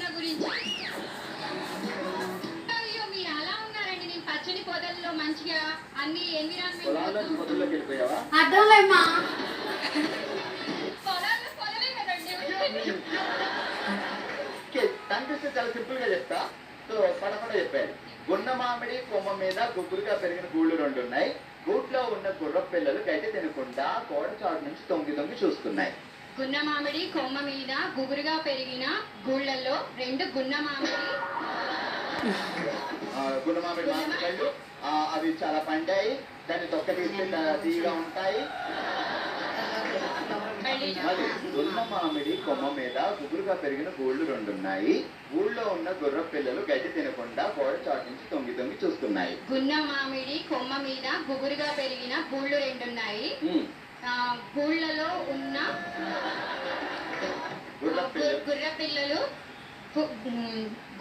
నా గురించి. అయ్యో మీరు అలా ఉన్నారండి. నేను పచ్చని పొదల్లో మంచిగా అన్ని ఎన్విరాన్మెంట్ పొదల్లోకి వెళ్ళిపోయావా? అర్థంలేమ్మా. పొలాల్లో పొదలే కదండి. కనిపిస్తే చాలా సింపుల్ గా చెప్తా. సో పడపడ చెప్పారు. గున్న మామిడి కొమ్మ మీద గుగ్గురుగా పెరిగిన గూళ్ళు 2 ఉన్నాయి. గూట్లో ఉన్న గుర్ర పిల్లలు గడ్డి తినకుండా గోడ చాటు నుంచి తొంగి తొంగి చూస్తున్నాయి. గున్న మామిడి కొమ్మ మీద గుబురుగా పెరిగిన గూళ్ళల్లో 2 గున్న మామిడి మామిడికాయలు అవి చాలా పండాయి. దాన్ని తొక్క తీస్తే తీగా ఉంటాయి. గున్న మామిడి కొమ్మ మీద గుబురుగా పెరిగిన గూళ్ళు 2 ఉన్నాయి. ఊళ్ళో ఉన్న గుర్ర పిల్లలు గడ్డి తినకుండా గోడ చాటు నుంచి తొంగి తొంగి చూస్తున్నాయి. గున్న మామిడి కొమ్మ మీద గుబురుగా పెరిగిన గూళ్ళు 2 ఉన్నాయి. గూళ్ళలో ఉన్న గుర్ర పిల్లలు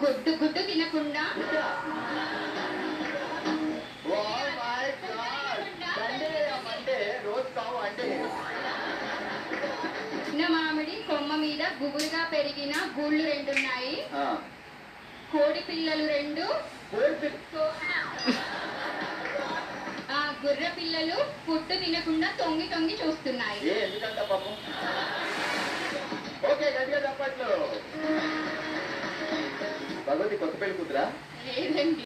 గుడ్డు తినకుండా గున్న మామిడి కొమ్మ మీద గుబురుగా పెరిగిన గూళ్ళు 2 ఉన్నాయి. కోడి పిల్లలు 2 గుర్ర పిల్లలు పుట్టు తినకుండా తొంగి తొంగి చూస్తున్నాయి. ఎందుకంటే పాపం. ఓకే గట్టిగా చెప్పట్లు. భగవతి కొత్త పెళ్లి కూతురా? లేదండి.